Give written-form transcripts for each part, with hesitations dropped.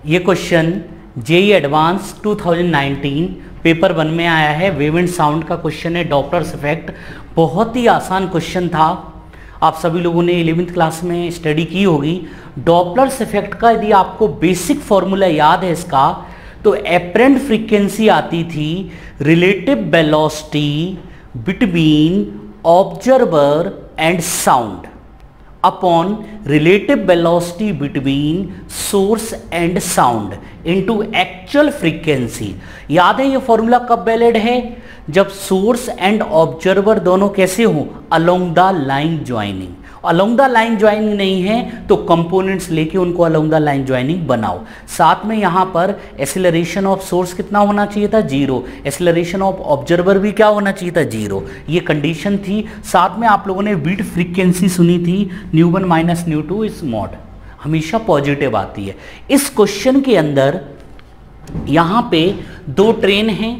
ये question JEE advance 2019 paper 1 में आया है। वेव एंड साउंड का क्वेश्चन है, डॉपलर्स इफेक्ट। बहुत ही आसान क्वेश्चन था। आप सभी लोगों ने 11th क्लास में स्टडी की होगी। डॉपलर्स इफेक्ट का यदि आपको बेसिक फॉर्मूला याद है इसका, तो एपरेंट फ्रीक्वेंसी आती थी relative velocity between observer and sound upon relative velocity between source and sound into actual frequency. याद है ये फॉर्मूला कब वैलिड है? जब सोर्स एंड ऑब्जर्वर दोनों कैसे हो, along the line joining. Along the line joining नहीं है तो कंपोनेंट्स लेके उनको अलोंग द लाइन ज्वाइनिंग बनाओ। साथ में यहां पर एक्सीलरेशन ऑफ सोर्स कितना होना चाहिए था? 0। एक्सीलरेशन ऑफ ऑब्जर्वर भी क्या होना चाहिए था? 0। ये कंडीशन थी। साथ में आप लोगों ने बीट फ्रीक्वेंसी सुनी थी, ν1 माइनस ν2 इज मॉड, हमेशा पॉजिटिव आती है। इस क्वेश्चन के अंदर यहां पे 2 ट्रेन हैं।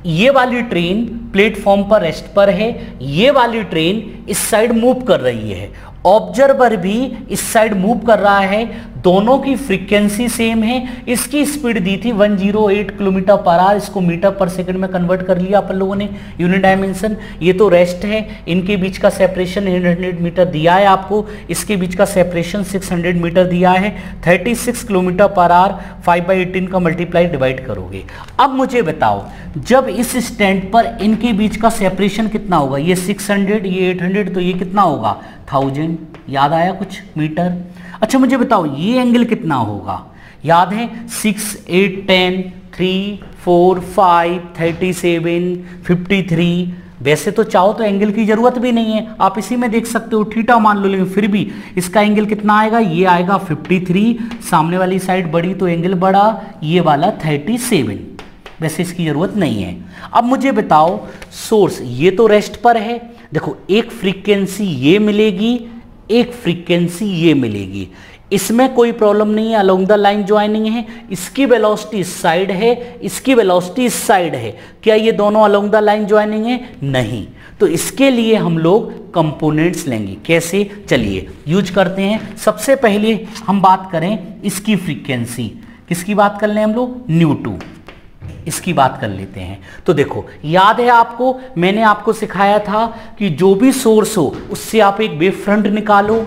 ये वाली ट्रेन प्लेटफॉर्म पर रेस्ट पर है, ये वाली ट्रेन इस साइड मूव कर रही है, ऑब्जर्वर भी इस साइड मूव कर रहा है। दोनों की फ्रीक्वेंसी सेम है। इसकी स्पीड दी थी 108 किलोमीटर पर आवर, इसको मीटर पर सेकंड में कन्वर्ट कर लिया अपन लोगों ने, यूनिट डायमेंशन। ये तो रेस्ट है, इनके बीच का सेपरेशन 100 मीटर दिया है आपको, इसके बीच का सेपरेशन 600 मीटर दिया है। 36 किलोमीटर पर आवर 5/18 का मल्टीप्लाई डिवाइड करोगे। अब मुझे बताओ, जब इस स्टैंड पर इनके बीच का सेपरेशन कितना होगा? ये 600, ये 800, तो ये कितना होगा? 1000। याद आया कुछ मीटर? अच्छा मुझे बताओ ये एंगल कितना होगा? याद है 6, 8, 10, 3, 4, 5, 37, 53। वैसे तो चाहो तो एंगल की जरूरत भी नहीं है, आप इसी में देख सकते हो, थीटा मान लो, लेकिन फिर भी इसका एंगल कितना आएगा? ये आएगा 53। सामने वाली साइड बड़ी तो एंगल बड़ा, ये वाला 37। वैसे इसकी जरूरत नहीं है। अब मुझे बताओ सोर्स, ये तो रेस्ट पर है। देखो एक फ्रीक्वेंसी ये मिलेगी, एक फ्रीक्वेंसी ये मिलेगी, इसमें कोई प्रॉब्लम नहीं है, अलोंग द लाइन ज्वाइनिंग है। इसकी वेलोसिटी इस साइड है, इसकी वेलोसिटी इस साइड है। क्या ये दोनों अलोंग द लाइन ज्वाइनिंग है? नहीं। तो इसके लिए हम लोग कंपोनेंट्स लेंगे। कैसे? चलिए यूज करते हैं। सबसे पहले हम बात करें इसकी फ्रीक्वेंसी। किसकी बात कर लें हम लोग? ν2। इसकी बात कर लेते हैं। तो देखो याद है आपको, मैंने आपको सिखाया था कि जो भी सोर्स हो उससे आप एक वेव फ्रंट निकालो।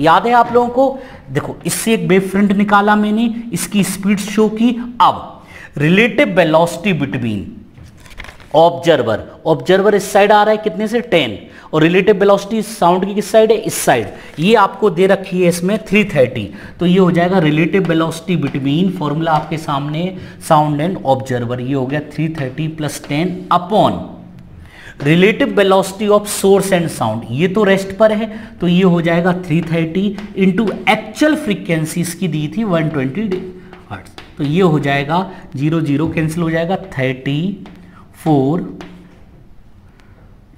याद है आप लोगों को? देखो इससे एक वेव फ्रंट निकाला मैंने, इसकी स्पीड शो की। अब रिलेटिव वेलोसिटी बिटवीन ऑब्जर्वर इस साइड आ रहा है कितने से? 10, और रिलेटिव वेलोसिटी साउंड की किस साइड है? इस साइड। ये आपको दे रखी है इसमें 330, तो ये हो जाएगा रिलेटिव वेलोसिटी बिटवीन, फॉर्मूला आपके सामने, साउंड एंड ऑब्जर्वर। ये हो गया 330 + 10 upon relative velocity of source and sound. ये तो रेस्ट पर है तो ये हो जाएगा 330 इंटू एक्चुअल फ्रीक्वेंसी इसकी दी थी 120 हर्ट्ज, तो ये हो जाएगा 0 0 कैंसिल हो जाएगा 34,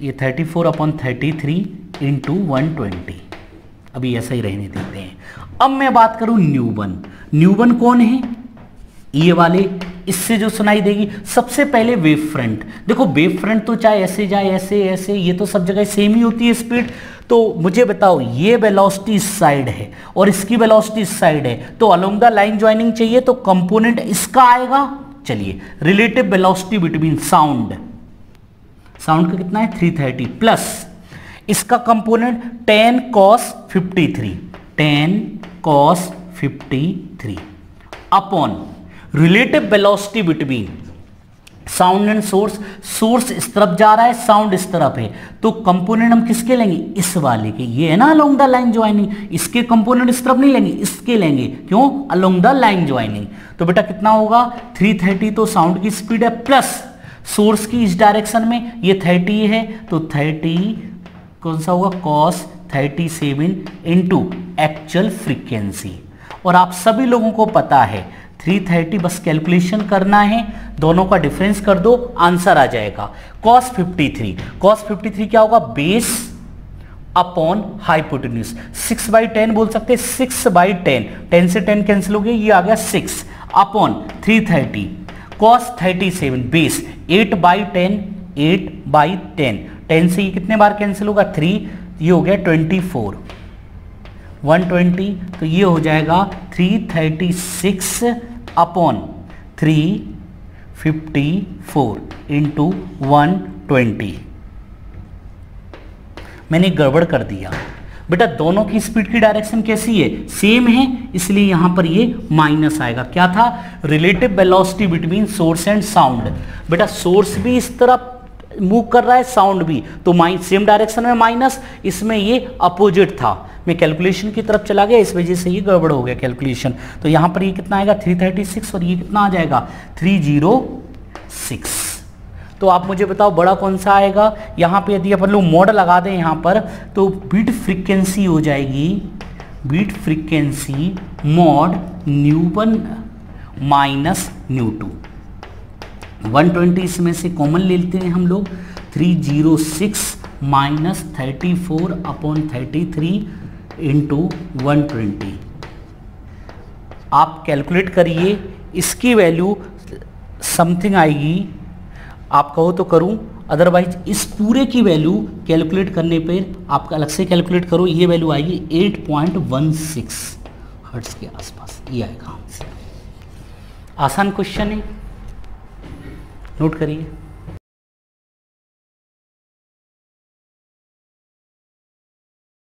ये 34 अपॉन 33 इंटू 120। अभी ऐसा ही रहने देते हैं। अब मैं बात करूं ν1। ν1 कौन है? ये वाले, इससे जो सुनाई देगी सबसे पहले वेव फ्रंट। देखो वेव फ्रंट तो चाहे ऐसे जाए, ऐसे ऐसे, ये तो सब जगह सेम ही होती है स्पीड। तो मुझे बताओ ये वेलोसिटी इस साइड है और इसकी वेलोसिटी इस साइड है, तो अलोंग द लाइन ज्वाइनिंग चाहिए तो कंपोनेंट इसका आएगा। चलिए रिलेटिव वेलोसिटी बिटवीन साउंड का कितना है? 330 प्लस इसका component 10 cos 53, 10 cos 53 upon relative velocity between sound and source इस तरफ जा रहा है, साउंड इस तरफ है, तो कंपोनेंट हम किसके लेंगे? इस वाले के। ये है ना अलोंग द लाइन ज्वाइनिंग, इसके कंपोनेंट इस तरफ नहीं लेंगे, इसके लेंगे। क्यों? Along the line joining. तो बेटा कितना होगा? 330 तो साउंड की स्पीड है, प्लस सोर्स की इस डायरेक्शन में ये 30 है, तो 30 कौन सा होगा? cos 37 into actual frequency. और आप सभी लोगों को पता है 330, बस कैलकुलेशन करना है, दोनों का डिफरेंस कर दो, आंसर आ जाएगा। cos 53 क्या होगा? Base upon hypotenuse. 6/10 बोल सकते हैं, 6/10, 10 से 10 कैंसिल हो गया, ये आ गया 6 अपॉन 330 cos 37 बेस 8/10, 8/10, 10 से ये कितने बार कैंसिल होगा? 3, ये हो गया 24, 120, तो ये हो जाएगा 336 अपॉन 354 इंटू 120। मैंने गड़बड़ कर दिया बेटा, दोनों की स्पीड की डायरेक्शन कैसी है, सेम है, इसलिए यहां पर ये माइनस आएगा। क्या था, relative velocity between source and sound. बेटा सोर्स भी इस तरफ मूव कर रहा है, साउंड भी, तो सेम डायरेक्शन में माइनस, इसमें ये अपोजिट था। मैं कैलकुलेशन की तरफ चला गया, इस वजह से ये गड़बड़ हो गया कैलकुलेशन। तो यहां पर ये कितना आएगा 336 और ये कितना आ जाएगा 306। तो आप मुझे बताओ बड़ा कौन सा आएगा। यहां पे यदि अपन लोग मॉड लगा दें यहां पर, तो बीट फ्रीक्वेंसी हो जाएगी, बीट फ्रीक्वेंसी मॉड न्यू1 माइनस न्यू2। 120 इसमें से कॉमन ले लेते हैं हम लोग, 306 माइनस 34 अपॉन 33 इंटू 120। आप कैलकुलेट करिए, इसकी वैल्यू समथिंग आएगी, आप कहो तो करूं, अदरवाइज इस पूरे की वैल्यू कैलकुलेट करने पर आपका अलग से कैलकुलेट करो, ये वैल्यू आएगी 8.16 हर्ट्ज के आसपास, ये आएगा आंसर। आसान क्वेश्चन है, नोट करिए।